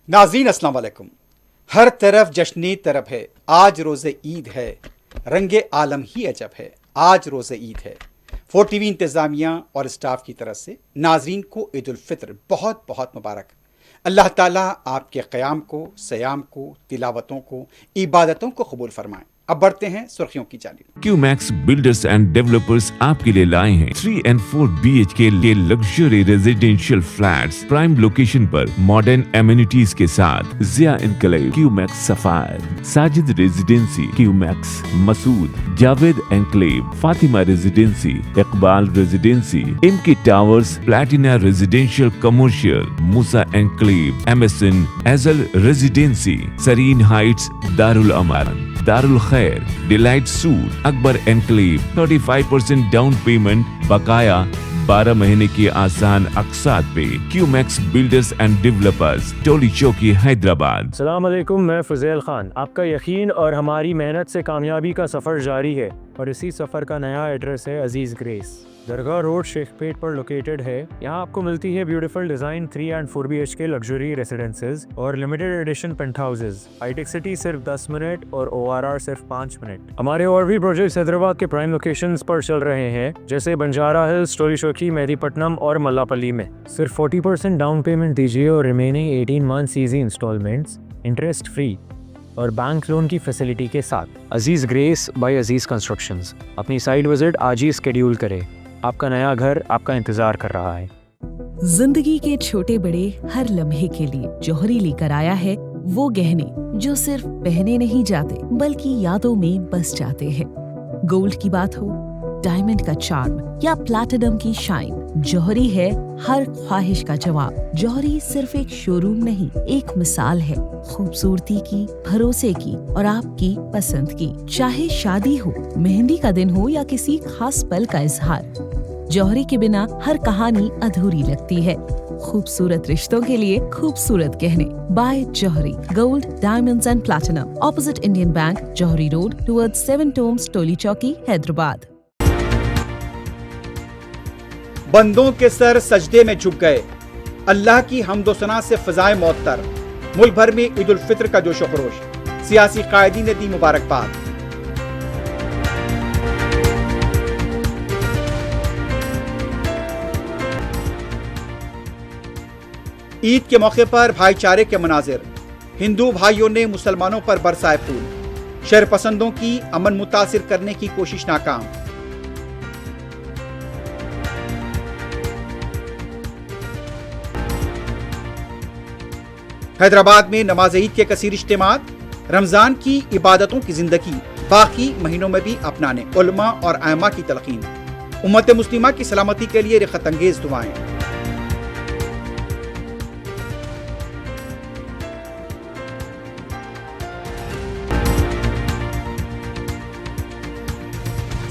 नाज़रीन अस्सलाम वालेकुम। हर तरफ जश्न तरब है, आज रोज़े ईद है, रंगे आलम ही अजब है, आज रोज़े ईद है। 4TV इंतज़ामिया और स्टाफ की तरफ से नाज़रीन को ईद उल फित्र बहुत बहुत मुबारक। अल्लाह ताला आपके क़याम को, सयाम को, तिलावतों को, इबादतों को कबूल फरमाएँ। अब बढ़ते हैं सुर्खियों की जानिब। क्यूमैक्स बिल्डर्स एंड डेवलपर्स आपके लिए लाए हैं 3 and 4 BHK के luxury residential flats prime location पर मॉडर्न एमिनिटीज के साथ। Zia enclave, Qmax sapphire, Sajid residency, Qmax Masood, Javed enclave, Fatima residency, Iqbal residency, इमकी towers, platina residential commercial, Moosa enclave, MSN एजल residency, serene heights, Darul Aman, Darul Khair, delight suite, Akbar enclave, 35% down payment, बकाया 12 महीने की आसान अक़सात पे। Qmax builders and developers, Toli Chowki, Hyderabad. अस्सलाम वालेकुम, मैं फुज़ैल खान। आपका यकीन और हमारी मेहनत से कामयाबी का सफ़र जारी है और इसी सफ़र का नया एड्रेस है अजीज़ ग्रेस, दरगाह रोड, शेखपेट पर लोकेटेड है। यहाँ आपको मिलती है beautiful design 3 and 4 BHK luxury residences और limited edition penthouses. Hitech City सिर्फ 10 मिनट और ORR सिर्फ 5 मिनट। हमारे और भी प्रोजेक्ट्स हैदराबाद के प्राइम लोकेशंस पर चल रहे हैं, जैसे बंजारा हिल्स, टोली चौकी, मेहदीपट्टनम और मल्लापल्ली में। सिर्फ 40% डाउन पेमेंट दीजिए और remaining 18 months easy instalments interest free और बैंक लोन की फैसिलिटी के साथ। Aziz grace by Aziz constructions. अपनी साइट विजिट आज ही स्केड्यूल करें, आपका नया घर आपका इंतजार कर रहा है। जिंदगी के छोटे बड़े हर लम्हे के लिए जौहरी लेकर आया है वो गहने जो सिर्फ पहने नहीं जाते बल्कि यादों में बस जाते हैं। गोल्ड की बात हो, डायमंड का चार्म या प्लैटिनम की शाइन, जौहरी है हर ख्वाहिश का जवाब। जौहरी सिर्फ एक शोरूम नहीं, एक मिसाल है खूबसूरती की, भरोसे की और आपकी पसंद की। चाहे शादी हो, मेहंदी का दिन हो या किसी खास पल का इजहार, जौहरी के बिना हर कहानी अधूरी लगती है। खूबसूरत रिश्तों के लिए खूबसूरत गहने by Johri, gold, diamonds and platinum, opposite Indian bank, Johri road, towards 7 tombs, Toli Chowki, Hyderabad. बंदों के सर सजदे में झुक गए, अल्लाह की हम्दो सना से फ़ज़ाए मौतर। मुल्क भर में ईद उल फित्र का जोश व खरोश, सियासी कायदीन ने दी मुबारकबाद। ईद के मौके पर भाईचारे के मनाजिर, हिंदू भाइयों ने मुसलमानों पर बरसाए फूल। शर पसंदों की अमन मुतासिर करने की कोशिश नाकाम। हैदराबाद में नमाज ईद के कसीर इज्तिमात, रमजान की इबादतों की जिंदगी बाकी महीनों में भी अपनाने उलमा और आयमा की तलकीन। उम्मत मुस्लिमा की सलामती के लिए रिखत अंगेज दुआएं।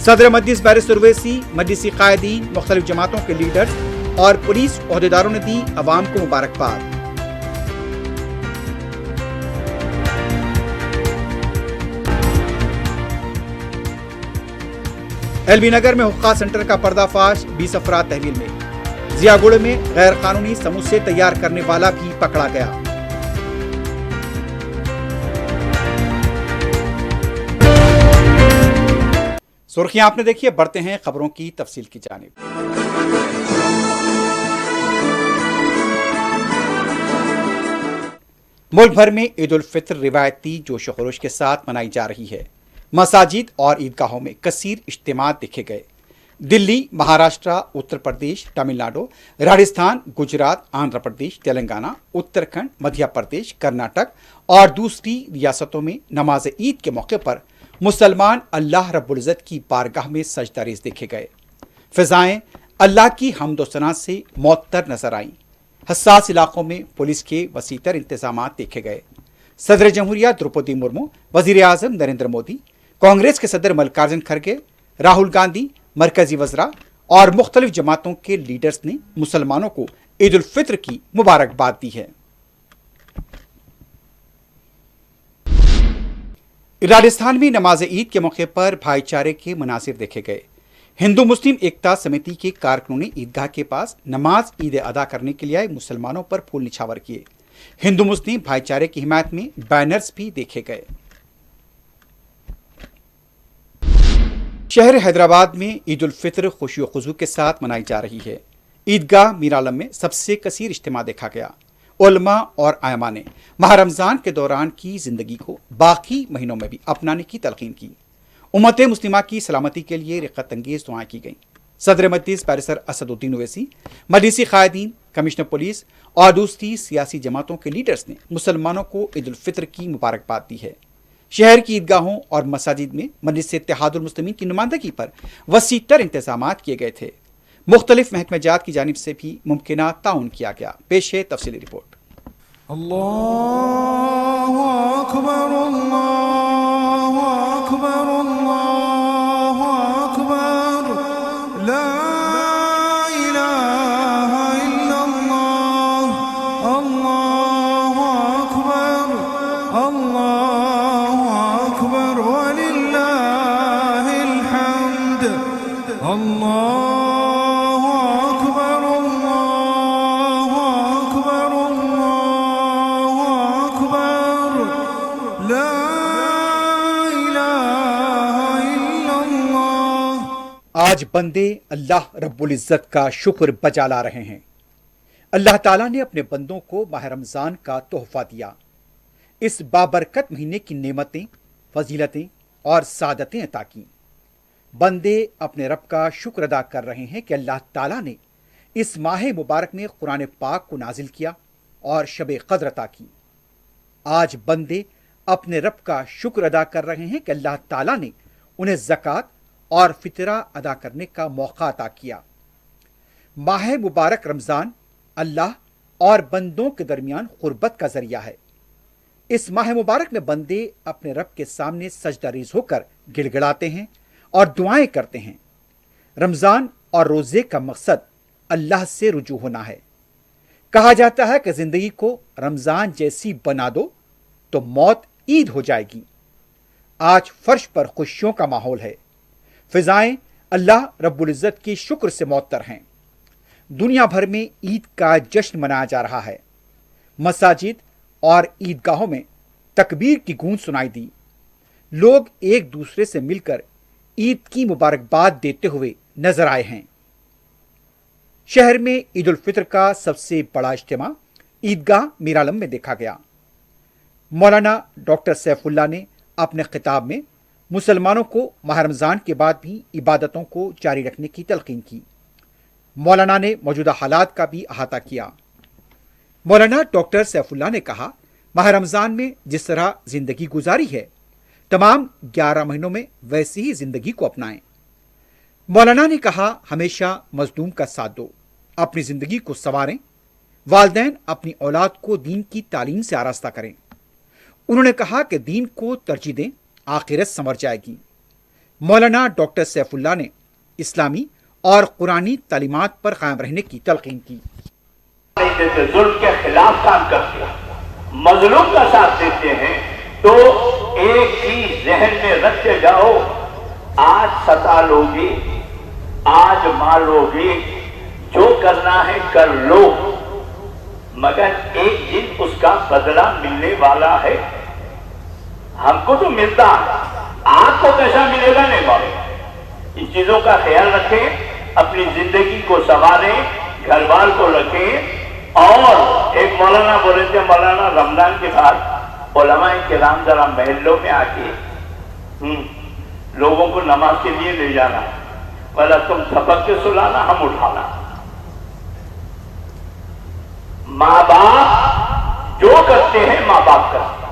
सदर मजलिस बैरिस्टर उवैसी, मजलिसी कायदीन, मुख्तलिफ जमातों के लीडर्स और पुलिस ओहदेदारों ने दी अवाम को मुबारकबाद। LB नगर में हुक्का सेंटर का पर्दाफाश, 20 अफराद तहवील में। जियागुड़ में गैर कानूनी समोसे तैयार करने वाला भी पकड़ा गया। सुर्खियां आपने देखी, बढ़ते हैं खबरों की तफसील की जानिब। मुल्क भर में ईद उल फित्र रिवायती जोश खरोश के साथ मनाई जा रही है। मसाजिद और ईदगाहों में कसीर इज्तिमात देखे गए। दिल्ली, महाराष्ट्र, उत्तर प्रदेश, तमिलनाडु, राजस्थान, गुजरात, आंध्र प्रदेश, तेलंगाना, उत्तराखंड, मध्य प्रदेश, कर्नाटक और दूसरी रियासतों में नमाज ईद के मौके पर मुसलमान अल्लाह रब्बुल इज़्ज़त की बारगाह में सजदारेज़ देखे गए। फ़िज़ाएँ अल्लाह की हम्दो सना से मुअत्तर नजर आईं। हसास इलाकों में पुलिस के वसीतर इंतजामात देखे गए। सदर जमहूरिया द्रौपदी मुर्मू, वज़ीर आज़म नरेंद्र मोदी, कांग्रेस के सदर मल्लिकार्जुन खड़गे, राहुल गांधी, मरकजी वज़रा और मुख्तलिफ जमातों के लीडर्स ने मुसलमानों को ईद उल फित्र की मुबारकबाद दी है। राजस्थान में नमाज ईद के मौके पर भाईचारे के मनासिर देखे गए। हिंदू मुस्लिम एकता समिति के कारकुनों ने ईदगाह के पास नमाज ईद अदा करने के लिए आए मुसलमानों पर फूल निछावर किए। हिंदू मुस्लिम भाईचारे की हिमायत में बैनर्स भी देखे गए। शहर हैदराबाद में ईद उल फित्र खुशी व खुजू के साथ मनाई जा रही है। ईदगाह मीर आलम में सबसे कसीर इज्तिमा देखा गया। उलमा और आयमा ने माह रमज़ान के दौरान की ज़िंदगी को बाकी महीनों में भी अपनाने की तलकीन की। उम्मत मुस्लिमा की सलामती के लिए रिक़्क़त अंगेज़ दुआएं की गईं। सदर मजलिस बैरिस्टर असदुद्दीन ओवैसी, मजलिसी क़ायदीन, कमिश्नर पुलिस और दूसरी सियासी जमातों के लीडर्स ने मुसलमानों को ईद उल फित्र की मुबारकबाद दी है। शहर की ईदगाहों और मसाजिद में मजलिस इत्तेहादुल मुस्लिमीन की नुमाइंदगी पर वसी तर इंतजामात किए गए थे। मुख्तलिफ महकमे जात की जानिब से भी मुमकिना ताउन किया गया। पेश है तफसीली रिपोर्ट। अल्लाहु अकबर, अल्लाहु अकबर, अल्लाहु अकबर, ला इलाहा इल्लल्लाह, अल्लाहु अकबर, अल्लाहु अकबर, वलिल्लाहिल हम्द। अल्लाहु अकबर, अल्लाहु अकबर, अल्लाहु अकबर, ला इलाहा इल्लल्लाह। आज बंदे अल्लाह रब्बुल इज़्ज़त का शुक्र बजा ला रहे हैं। अल्लाह ताला ने अपने बंदों को माह रमज़ान का तोहफा दिया। इस बाबरकत महीने की नेमतें, फजीलतें और सादतें अता की। बंदे अपने रब का शुक्र अदा कर रहे हैं कि अल्लाह ताला ने इस माह मुबारक में कुरान पाक को नाजिल किया और शब क़द्र अता की। आज बंदे अपने रब का शुक्र अदा कर रहे हैं कि अल्लाह ताला ने उन्हें ज़कात और फितरा अदा करने का मौका अता किया। माह मुबारक रमज़ान अल्लाह और बंदों के दरमियान क़ुर्बत का ज़रिया है। इस माह मुबारक में बंदे अपने रब के सामने सजदा रेज़ होकर गिड़गिड़ाते हैं और दुआएं करते हैं। रमज़ान और रोज़े का मकसद अल्लाह से रुजू होना है। कहा जाता है कि ज़िंदगी को रमज़ान जैसी बना दो तो मौत ईद हो जाएगी। आज फर्श पर खुशियों का माहौल है। फ़िज़ाएं अल्लाह रब्बुल इज़्ज़त की शुक्र से मुअत्तर हैं। दुनिया भर में ईद का जश्न मनाया जा रहा है। मसाजिद और ईदगाहों में तकबीर की गूंज सुनाई दी। लोग एक दूसरे से मिलकर ईद की मुबारकबाद देते हुए नजर आए हैं। शहर में ईद उल फित्र का सबसे बड़ा इज्तिमा ईदगाह मीर आलम में देखा गया। मौलाना डॉक्टर सैफुल्लाह ने अपने खिताब में मुसलमानों को माह रमज़ान के बाद भी इबादतों को जारी रखने की तलकीन की। मौलाना ने मौजूदा हालात का भी अहाता किया। मौलाना डॉक्टर सैफुल्लाह ने कहा, माह रमज़ान में जिस तरह ज़िंदगी गुजारी है, तमाम 11 महीनों में वैसी ही ज़िंदगी को अपनाएं। मौलाना ने कहा, हमेशा मज़लूम का साथ दो, अपनी ज़िंदगी को संवारें। वालिदैन अपनी औलाद को दीन की तालीम से आरास्ता करें। उन्होंने कहा कि दीन को तरजीह दें, आखिरत संवर जाएगी। मौलाना डॉक्टर सैफुल्लाह ने इस्लामी और कुरानी तालीमात पर कायम रहने की तलकीन की। जुल्म के खिलाफ काम करते हैं, मजलूम का साथ देते हैं, तो एक ही जहन में रखते जाओ, आज सता लोगे, आज मारोगे, जो करना है कर लो, मगर एक दिन उसका बदला मिलने वाला है। हमको तो मिलता है, आपको कैसा मिलेगा नहीं मालूम। इन चीजों का ख्याल रखें, अपनी जिंदगी को संवारें, घर बार को रखें। और एक मौलाना बोले थे, मौलाना रमजान के बाद उलमाए किराम जरा महलों में आके लोगों को नमाज के लिए ले जाना, वाला तुम सबक के सुलाना, हम उठाना। माँ बाप जो करते हैं माँ बाप करते हैं।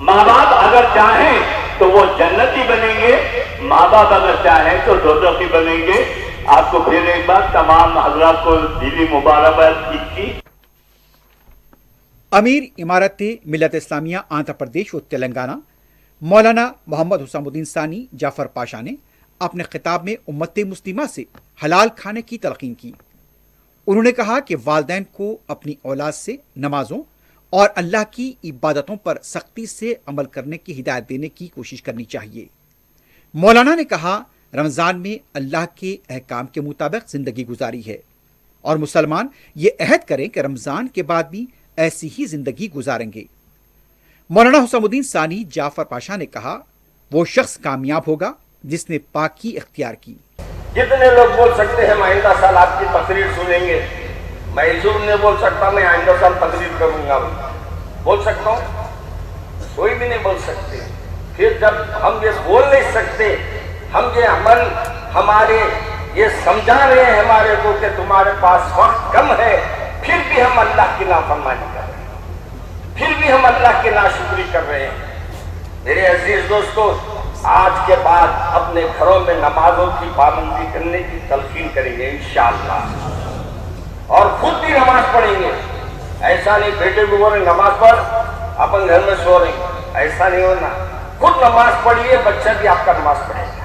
माँ बाप अगर चाहें तो वो जन्नती बनेंगे, माँ बाप अगर चाहें तो दोज़खी बनेंगे। आपको फिर एक बार तमाम हजरात को दिली मुबारकबाद की। अमीर इमारत मिल्लत इस्लामिया आंध्र प्रदेश और तेलंगाना मौलाना मोहम्मद हुसामुद्दीन सानी जाफर पाशा ने अपने खिताब में उम्मत मुस्लिमा से हलाल खाने की तलकीन की। उन्होंने कहा कि वालिदैन को अपनी औलाद से नमाजों और अल्लाह की इबादतों पर सख्ती से अमल करने की हिदायत देने की कोशिश करनी चाहिए। मौलाना ने कहा, रमज़ान में अल्लाह के अहकाम के मुताबिक ज़िंदगी गुजारी है और मुसलमान ये अहद करें कि रमज़ान के बाद भी ऐसी ही जिंदगी गुजारेंगे। मौलाना हुसैनुद्दीन सानी जाफर पाशा ने कहा, वो शख्स कामयाब होगा जिसने पाकी इख्तियार की। जितने लोग बोल सकते हैं मैं आइंदा साल आपकी तकरीर सुनेंगे, मैं इजूर नहीं बोल सकता मैं आइंदा साल तकरीर करूंगा, बोल सकता हूँ? कोई भी नहीं बोल सकते। फिर जब हम ये बोल नहीं सकते, हम ये अमल हमारे ये समझा रहे हैं हमारे को कि तुम्हारे पास वक्त कम है, फिर भी हम अल्लाह की नाफरमानी कर रहे हैं, फिर भी हम अल्लाह की नाशुक्री कर रहे हैं। मेरे अजीज दोस्तों, आज के बाद अपने घरों में नमाजों की पाबंदी करने की तलकीन करेंगे इंशाअल्लाह, और खुद भी नमाज पढ़ेंगे। ऐसा नहीं बेटे को बोले नमाज पढ़, अपन घर में सो रहे, ऐसा नहीं होना। खुद नमाज पढ़िए, बच्चा भी आपका नमाज पढ़ेगा।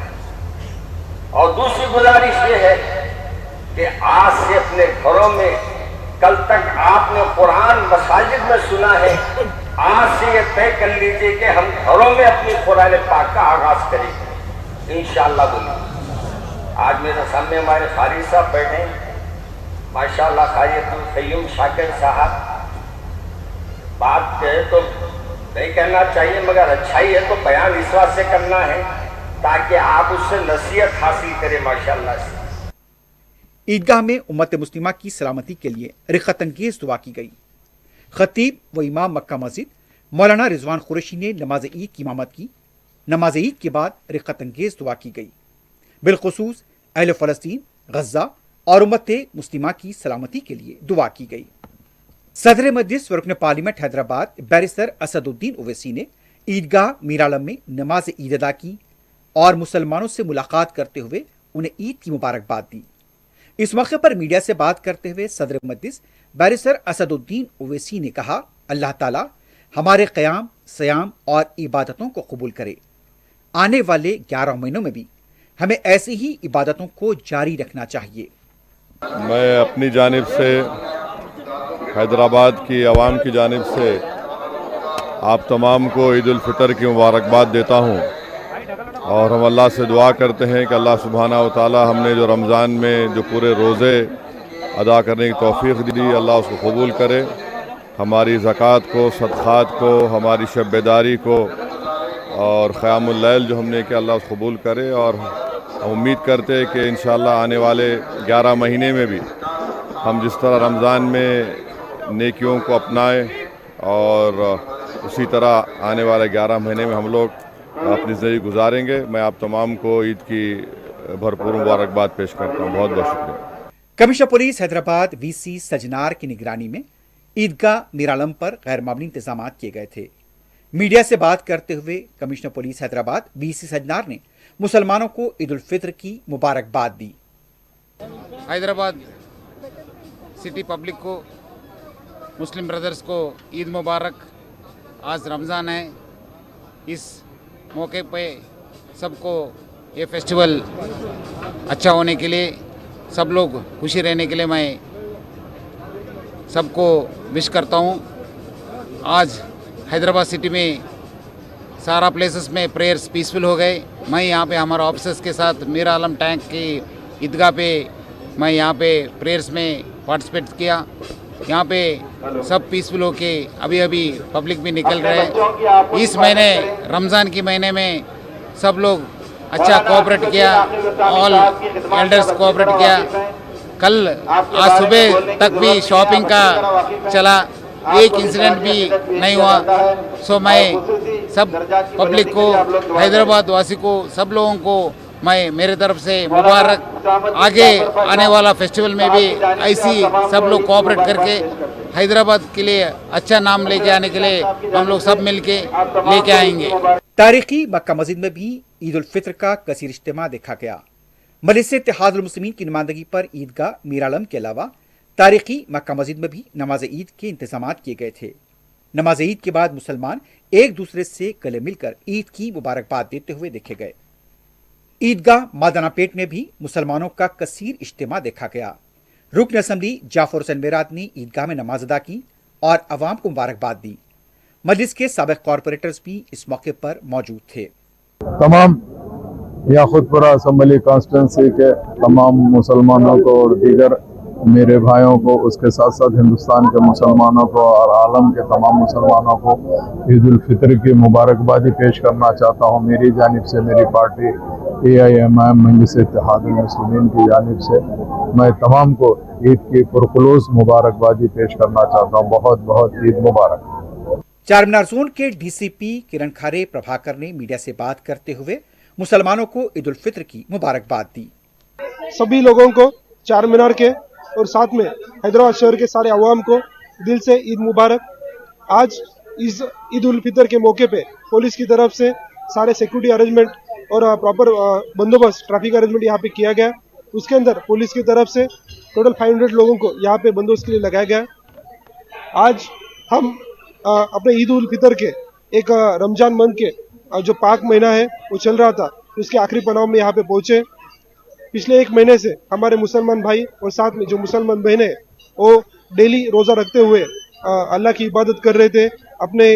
और दूसरी गुजारिश ये है कि आज से अपने घरों में, कल तक आपने कुरान मसाजिद में सुना है, आज से ये तय कर लीजिए कि हम घरों में अपनी कुरान पाक का आगाज करेंगे इंशाअल्लाह। बोलिए, आज मेरे सामने हमारे खारिज साहब बैठे हैं, माशाअल्लाह खारियतुल क़य्यूम शाकिर साहब। बात कहे तो नहीं कहना चाहिए, मगर अच्छाई है तो बयान इस बात से करना है ताकि आप उससे नसीहत हासिल करें माशाअल्लाह से। ईदगाह में उम्मत मुस्लिमा की सलामती के लिए रिखत अंगेज दुआ की गई। खतीब व इमाम मक्का मस्जिद मौलाना रिजवान कुरैशी ने नमाज ईद की इमामत की। नमाज ईद के बाद रिखत अंगेज दुआ की गई। बिलखुसूस अहले फ़लस्तीन, गज़ा और उम्मत मुस्लिमा की सलामती के लिए दुआ की गई। सदर मजलिस व रुकन पार्लियामेंट हैदराबाद बैरिस्टर असदुद्दीन ओवैसी ने ईदगाह मीरालम में नमाज ईद अदा की और मुसलमानों से मुलाकात करते हुए उन्हें ईद की मुबारकबाद दी। इस मौके पर मीडिया से बात करते हुए सदर मजलिस बैरिस्टर असदुद्दीन ओवैसी ने कहा, अल्लाह ताला हमारे क़याम, सयाम और इबादतों को कबूल करे। आने वाले 11 महीनों में भी हमें ऐसी ही इबादतों को जारी रखना चाहिए। मैं अपनी जानिब से, हैदराबाद की आवाम की जानिब से आप तमाम को ईद उल फितर की मुबारकबाद देता हूँ, और हम अल्लाह से दुआ करते हैं कि अल्लाह सुब्हाना व तआला हमने जो रमज़ान में जो पूरे रोज़े अदा करने की तौफ़ीक़ दी, अल्लाह उसको कबूल करे। हमारी ज़कात को, सदक़ात को, हमारी शब बेदारी को और क़यामुल लैल जो हमने किया, अल्लाह उसको कबूल करे। और हम उम्मीद करते हैं कि इंशाअल्लाह आने वाले 11 महीने में भी हम जिस तरह रमज़ान में नेकियों को अपनाएं, और उसी तरह आने वाले 11 महीने में हम लोग अपनी ज़िंदगी गुजारेंगे। मैं आप तमाम को ईद की भरपूर मुबारकबाद पेश करता हूँ। बहुत बहुत शुक्रिया। Commissioner police Hyderabad VC Sajjanar की निगरानी में ईदगाह मीरालम पर गैर मामूली इंतजाम किए गए थे। मीडिया से बात करते हुए commissioner police Hyderabad VC Sajjanar ने मुसलमानों को ईद उल फित्र की मुबारकबाद दी। हैदराबाद सिटी पब्लिक को, मुस्लिम ब्रदर्स को ईद मुबारक। आज रमज़ान है, इस मौके पे सबको ये फेस्टिवल अच्छा होने के लिए, सब लोग खुशी रहने के लिए मैं सबको विश करता हूँ। आज हैदराबाद सिटी में सारा प्लेसेस में प्रेयर्स पीसफुल हो गए। मैं यहाँ पे हमारे ऑफिसर्स के साथ मीरा आलम टैंक की ईदगाह पे मैं यहाँ पे प्रेयर्स में पार्टिसिपेट किया। यहाँ पे सब पीसफुल होके अभी पब्लिक भी निकल रहे हैं। इस महीने रमज़ान के महीने में सब लोग अच्छा कोऑपरेट किया, ऑल एल्डर्स कोऑपरेट किया। कल आज सुबह तक भी शॉपिंग का चला, एक इंसिडेंट भी नहीं हुआ। सो मैं सब पब्लिक को, हैदराबाद वासी को, सब लोगों को मैं मेरे तरफ से मुबारक। आगे आने वाला फेस्टिवल में भी ऐसी सब लोग कोऑपरेट करके हैदराबाद के लिए अच्छा नाम लेके आने के लिए हम लोग सब मिलके लेके आएंगे। तारीखी मक्का मस्जिद में भी ईद उल फित्र का कसीर इज्तिमा देखा गया। मजलिस इत्तेहादुल मुस्लिमीन की नुमाइंदगी पर ईदगाह मीरालम के अलावा तारीखी मक्का मस्जिद में भी नमाज ईद के इंतजाम किए गए थे। नमाज ईद के बाद मुसलमान एक दूसरे से गले मिलकर ईद की मुबारकबाद देते हुए देखे गए। ईदगाह मादाना पेट में भी मुसलमानों का कसीर इज्तिमा देखा गया। रुकन असम्बली जाफर हुसैन मेरात ने ईदगाह में नमाज अदा की और अवाम को मुबारकबाद दी। मजलिस के साबिक कॉरपोरेटर्स भी इस मौके पर मौजूद थे। तमाम या खुदपुरा असम्बली कॉन्स्टिट्यूंसी के तमाम मुसलमानों को और दीगर मेरे भाइयों को, उसके साथ साथ हिंदुस्तान के मुसलमानों को और आलम के तमाम मुसलमानों को ईद उल फितर की मुबारकबादी पेश करना चाहता हूँ। मेरी जानिब से, मेरी पार्टी AIMIM मजलिस इत्तेहादुल मुस्लिमीन की जानिब से मैं तमाम को ईद की पुरखुलूस मुबारकबादी पेश करना चाहता हूँ। बहुत बहुत ईद मुबारक। चारमीनार जोन के DCP किरण खारे प्रभाकर ने मीडिया से बात करते हुए मुसलमानों को ईद उल फितर की मुबारकबाद दी। सभी लोगों को चार मीनार के और साथ में हैदराबाद शहर के सारे अवाम को दिल से ईद मुबारक। आज इस ईद उल फितर के मौके पे पुलिस की तरफ से सारे सिक्योरिटी अरेंजमेंट और प्रॉपर बंदोबस्त, ट्रैफिक अरेंजमेंट यहाँ पे किया गया। उसके अंदर पुलिस की तरफ से टोटल 500 लोगों को यहाँ पे बंदोबस्त के लिए लगाया गया। आज हम अपने ईद उल फितर के एक रमजान मंथ के जो पाक महीना है वो चल रहा था, उसके आखिरी पड़ाव में यहाँ पे पहुंचे। पिछले एक महीने से हमारे मुसलमान भाई और साथ में जो मुसलमान बहनें वो डेली रोज़ा रखते हुए अल्लाह की इबादत कर रहे थे। अपने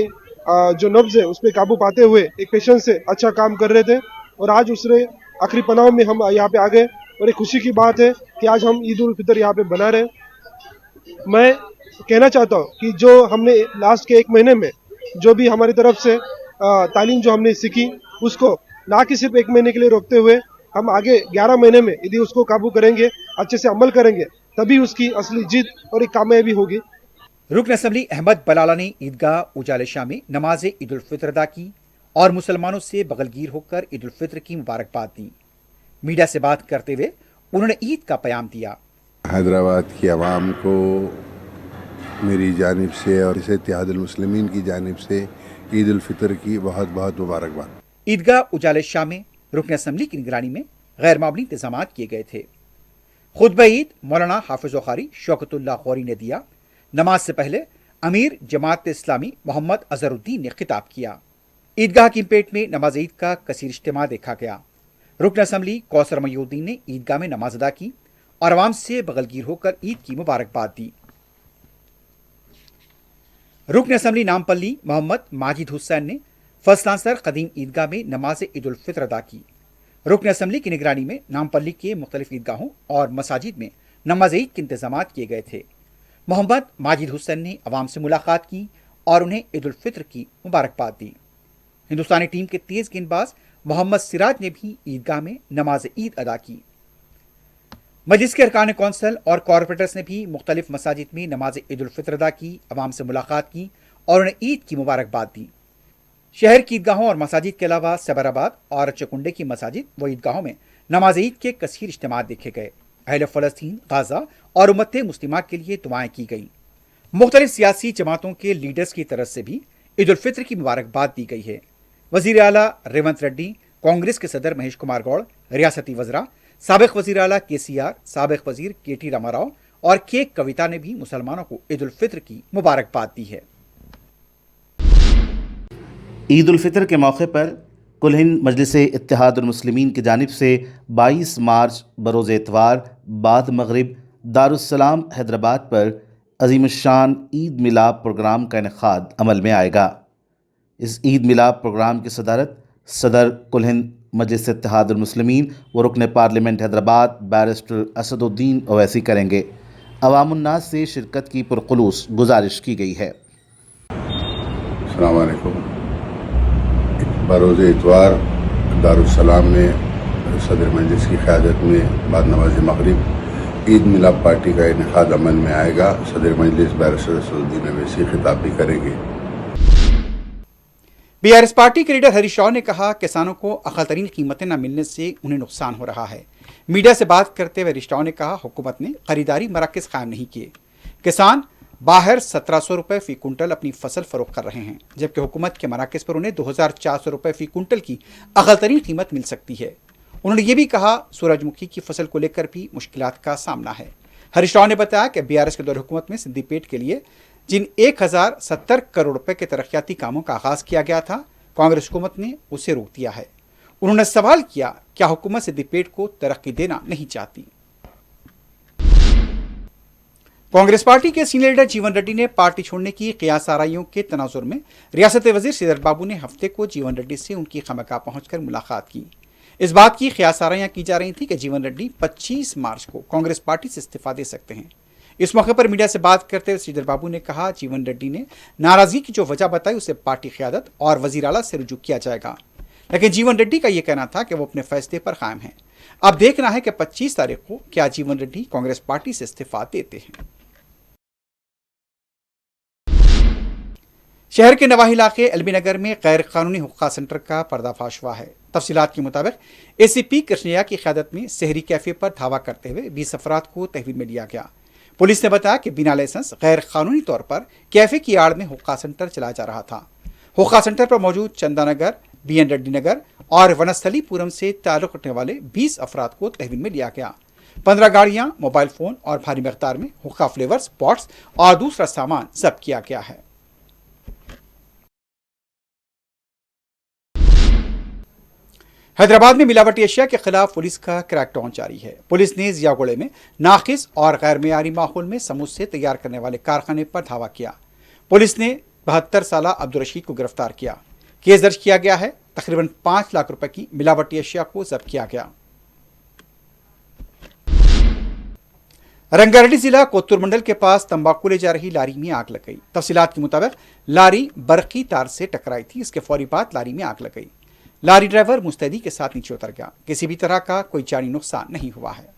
जो नब्ज है उस पर काबू पाते हुए एक पेशेंस से अच्छा काम कर रहे थे और आज उसने आखिरी पड़ाव में हम यहाँ पे आ गए और एक खुशी की बात है कि आज हम ईद उल फितर यहाँ पे बना रहे हैं। मैं कहना चाहता हूँ कि जो हमने लास्ट के एक महीने में जो भी हमारी तरफ से तालीम जो हमने सीखी उसको ना कि सिर्फ एक महीने के लिए रोकते हुए हम आगे 11 महीने में यदि उसको काबू करेंगे, अच्छे से अमल करेंगे, तभी उसकी असली जीत और एक कामयाबी होगी। रुकन असम्बली अहमद बलाला ने ईदगाह उजाले शाह में नमाज ईद उल फितर अदा की और मुसलमानों से बगलगीर होकर ईद उल फितर की मुबारकबाद दी। मीडिया से बात करते हुए उन्होंने ईद का प्याम दिया। हैदराबाद की आवाम को मेरी जानिब से और इसे इत्तेहादुल मुस्लिमीन की जानिब से ईद उल फितर की बहुत बहुत मुबारकबाद। ईदगाह उजाले शाह में रुकन असम्बली की निगरानी में गैर मामूली इंतजाम किए गए थे। खुतबा ईद मौलाना हाफिज कारी शौकतुल्लाह गौरी ने दिया। नमाज से पहले अमीर जमात इस्लामी मोहम्मद अजहरुद्दीन ने खिताब किया। ईदगाह की पेट में नमाज ईद का कसीर इज्तिमा देखा गया। रुकन असम्बली कौसर मयूद्दीन ने ईदगाह में नमाज अदा की और आवाम से बगलगीर होकर ईद की मुबारकबाद दी। रुकन असम्बली नामपल्ली मोहम्मद माजिद हुसैन ने फर्स्ट आंसर कदीम ईदगाह में नमाज ईद उल फितर अदा की। रुकन असम्बली की निगरानी में नामपल्ली के मुख्तलिफ ईदगाहों और मसाजिद में नमाज ईद के इंतजाम किए गए थे। मोहम्मद माजिद हुसैन ने अवाम से मुलाकात की और उन्हें ईद उल फितर की मुबारकबाद दी। हिंदुस्तानी टीम के तेज गेंदबाज मोहम्मद सिराज ने भी ईदगाह में नमाज ईद अदा की। मजलिस के अरकान कौंसल और कॉरपोरेटर्स ने भी मुख्तलिफ मसाजिद में नमाज ईद उल फितर अदा की, अवाम से मुलाकात की और उन्हें ईद की मुबारकबाद दी। शहर की ईदगाहों और मसाजिद के अलावा सबराबाद और चकुंडे की मसाजिद व ईदगाहों में नमाज ईद के कसीर इज्तिमा देखे गए। अहले फ़लस्तीन, गाज़ा और उम्मत मुस्लिमा के लिए दुआएं की गई। मुख्तलिफ सियासी जमातों के लीडर्स की तरफ से भी ईद उल फितर की मुबारकबाद दी गई है। वज़ीर आला रेवंत रेड्डी, कांग्रेस के सदर महेश कुमार गौड़, रियासती वज़रा, साबिक़ वज़ीर आला KCR, साबिक़ वज़ीर KT रामाराव और के कविता ने भी मुसलमानों को ईद उल फितर की मुबारकबाद दी है। ईद उल फितर के मौके पर कुल हिंद मजलिस इत्तेहादुल मुस्लिमीन की जानिब से 22 मार्च बरोज़ एतवार बाद मगरिब दारुस्सलाम हैदराबाद पर अज़ीमुश्शान ईद मिलाद प्रोग्राम का इनेकाद अमल में आएगा। इस ईद मिलाद प्रोग्राम की सदारत सदर कुल हिंद मजलिस इत्तेहादुल मुस्लिमीन व रुकन पार्लियामेंट हैदराबाद बैरिस्टर असदुद्दीन ओवैसी करेंगे। अवामुन्नास से शिरकत की पुरखुलूस गुजारिश की गई है। अस्सलाम वालेकुम। बरोज़ इतवार दारुस्सलाम में सदर मजलिस की क़यादत में बाद नमाज मगरिब ईद मिलाद पार्टी का इनेकाद अमल में आएगा। सदर मजलिस बैरिस्टर असदुद्दीन ओवैसी खिताब भी करेंगे। BRS पार्टी के लीडर हरीश राव ने कहा, किसानों को अक़ल तरीन कीमतें न मिलने से उन्हें नुकसान हो रहा है। मीडिया से बात करते हुए हरीश राव ने कहा, हुकूमत ने खरीदारी मराकज़ कायम नहीं किए। किसान बाहर 1700 रुपये फ़ी कुंटल अपनी फसल फ़रोख्त कर रहे हैं, जबकि हुकूमत के मराकज़ पर उन्हें 2400 रुपये फ़ी कुंटल की अक़ल तरीन कीमत मिल सकती है। उन्होंने ये भी कहा, सूरजमुखी की फसल को लेकर भी मुश्किलात का सामना है। हरीश राव ने बताया कि BRS के दौर हुकूमत में सिद्दीपेट के लिए जिन 1070 करोड़ रुपए के तरक्याती कामों का आगाज़ किया गया था, कांग्रेस हुकूमत ने उसे रोक दिया है। उन्होंने सवाल किया, क्या हुकूमत सिद्दीपेट को तरक्की देना नहीं चाहती? कांग्रेस पार्टी के सीनियर लीडर जीवन रेड्डी ने पार्टी छोड़ने की क़ियास आराइयों के तनाजुर में रियासत वज़ीर श्रीधर बाबू ने हफ्ते को जीवन रेड्डी से उनकी खमका पहुंचकर मुलाकात की। इस बात की ख्यासाराइयां की जा रही थी कि जीवन रेड्डी 25 मार्च को कांग्रेस पार्टी से इस्तीफा दे सकते हैं। इस मौके पर मीडिया से बात करते हुए श्रीधर बाबू ने कहा, जीवन रेड्डी ने नाराजगी की जो वजह बताई उसे पार्टी क़यादत और वज़ीर आला से रुजू किया जाएगा, लेकिन जीवन रेड्डी का यह कहना था कि वो अपने फैसले पर कायम हैं। अब देखना है कि 25 तारीख को क्या जीवन रेड्डी कांग्रेस पार्टी से इस्तीफा देते हैं। शहर के नवाही इलाके एलबी नगर में गैर कानूनी हुक्का सेंटर का पर्दाफाश हुआ है। तफसीलात के मुताबिक एसीपी कृष्णैया की क़यादत में शहरी कैफे पर धावा करते हुए 20 अफराद को तहवील में लिया गया। पुलिस ने बताया कि बिना लाइसेंस गैर कानूनी तौर पर कैफे की आड़ में हुक्का सेंटर चलाया जा रहा था। हुक्का सेंटर पर मौजूद चंदानगर, बीएन रेड्डी नगर और वनस्थलीपुरम से ताल्लुक़ रखने वाले 20 अफराद को तहवील में लिया गया। 15 गाड़ियां, मोबाइल फ़ोन और भारी मकदार में हुक्का फ्लेवर्स, पॉट्स और दूसरा सामान जब्त किया गया है। हैदराबाद में मिलावटी अशिया के खिलाफ पुलिस का क्रैकडाउन जारी है। पुलिस ने जियागोड़े में नाकिस और गैर मेयारी माहौल में समोसे तैयार करने वाले कारखाने पर धावा किया। पुलिस ने 72 साला अब्दुल रशीद को गिरफ्तार किया। केस दर्ज किया गया है। तकरीबन 5 लाख रुपए की मिलावटी अशिया को जब्त किया गया। रंगारेड्डी जिला कोत्तूर मंडल के पास तंबाकू ले जा रही लारी में आग लग गई। तफसीलात के मुताबिक लारी बरकी तार से टकराई थी। इसके फौरी बाद लारी में आग लग गई। लारी ड्राइवर मुस्तैदी के साथ नीचे उतर गया। किसी भी तरह का कोई जानी नुकसान नहीं हुआ है।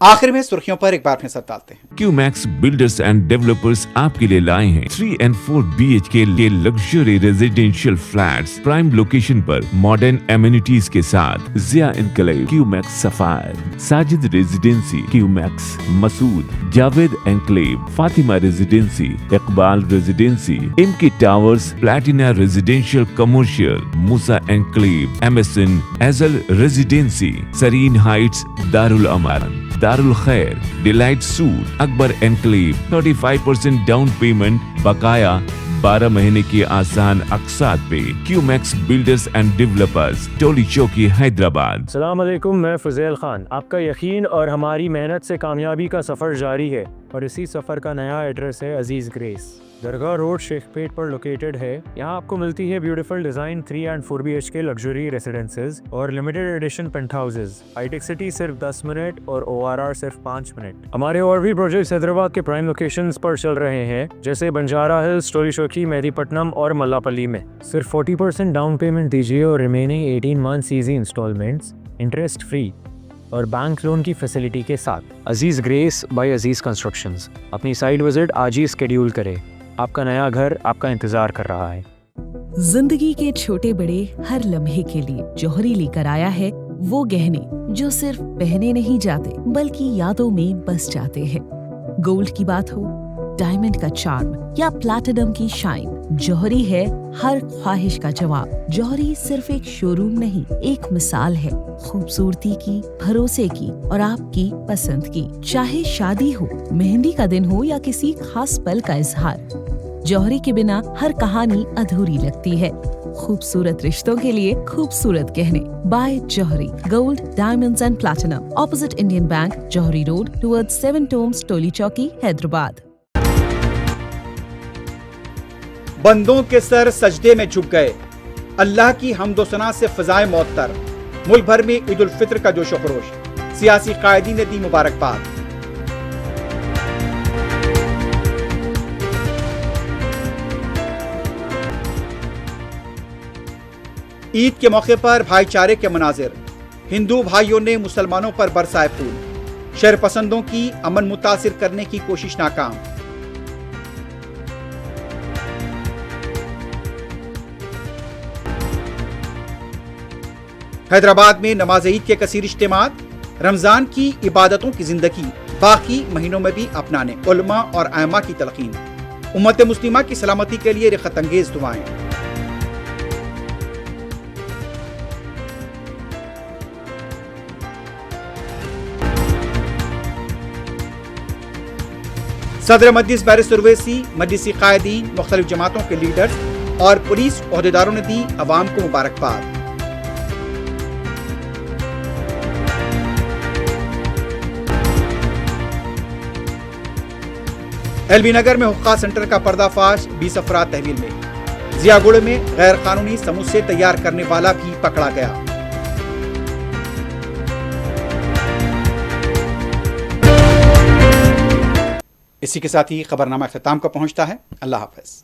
आखिर में सुर्खियों पर एक बार फिर नजर डालते हैं। क्यूमैक्स बिल्डर्स एंड डेवलपर्स आपके लिए लाए हैं 3 and 4 BHK के luxury residential flats prime location पर मॉडर्न एमिनिटीज के साथ Zia enclave, Qmax sapphire, Sajid residency, Qmax Masood, Javed enclave, Fatima residency, Iqbal residency, MK towers, platina residential commercial, Moosa enclave, MSN एजल residency, serene heights, Darul Aman, Darul Khair, delight suite, Akbar enclave, 35% down payment, बकाया 12 महीने की आसान अकसात पे। Qmax builders and developers, Toli Chowki, Hyderabad. अस्सलाम वालेकुम, मैं फुज़ैल खान। आपका यकीन और हमारी मेहनत से कामयाबी का सफ़र जारी है और इसी सफ़र का नया एड्रेस है अजीज़ ग्रेस। दरगाह रोड, शेखपेट पर लोकेटेड है। यहाँ आपको मिलती है beautiful design 3 and 4 BHK luxury residences और limited edition penthouses. Hitech City सिर्फ 10 मिनट और ORR सिर्फ 5 मिनट। हमारे और भी प्रोजेक्ट्स हैदराबाद के प्राइम लोकेशंस पर चल रहे हैं, जैसे बंजारा हिल्स, टोली चौकी, मेहदीपट्टनम और मल्लापल्ली में। सिर्फ 40% डाउन पेमेंट दीजिए और remaining 18 months easy instalments interest free और बैंक लोन की फैसिलिटी के साथ। Aziz grace by Aziz constructions. अपनी साइट विजिट आज ही स्केड्यूल करें। आपका नया घर आपका इंतजार कर रहा है। जिंदगी के छोटे बड़े हर लम्हे के लिए जौहरी लेकर आया है वो गहने जो सिर्फ पहने नहीं जाते बल्कि यादों में बस जाते हैं। गोल्ड की बात हो, डायमंड का चार्म या प्लैटिनम की शाइन, जौहरी है हर ख्वाहिश का जवाब। जौहरी सिर्फ एक शोरूम नहीं, एक मिसाल है खूबसूरती की, भरोसे की और आपकी पसंद की। चाहे शादी हो, मेहंदी का दिन हो या किसी खास पल का इजहार, जौहरी के बिना हर कहानी अधूरी लगती है। खूबसूरत रिश्तों के लिए खूबसूरत गहने by Johri gold, diamonds and platinum, opposite Indian bank, Johri road, towards 7 tombs, Toli Chowki, Hyderabad. बंदों के सर सजदे में झुक गए, अल्लाह की हम्दो सना से फजाए मौतर। मुल्क भर में ईद उल फितर का जोशो खरोश, सियासी कायदीन ने दी मुबारकबाद। ईद के मौके पर भाईचारे के मनाजिर, हिंदू भाइयों ने मुसलमानों पर बरसाए फूल। शर पसंदों की अमन मुतासिर करने की कोशिश नाकाम। हैदराबाद में नमाज ईद के कसीर इज्तिमात, रमजान की इबादतों की जिंदगी बाकी महीनों में भी अपनाने उलमा और आयमा की तलकीन। उम्मत मुस्लिमा की सलामती के लिए रिखत अंगेज दुआएं। सदर मजलिस बैरिस्टर उवैसी, मजलिसी कायदीन, मुख्तलिफ जमातों के लीडर्स और पुलिस ओहदेदारों ने दी अवाम को मुबारकबाद। एलबी नगर में हुक्का सेंटर का पर्दाफाश, 20 अफराद तहवील में। ضیاگڑ میں غیر قانونی سموسے تیار کرنے والا بھی پکڑا گیا۔ اسی کے ساتھ ہی خبرنامہ اختتام کو پہنچتا ہے۔ اللہ حافظ۔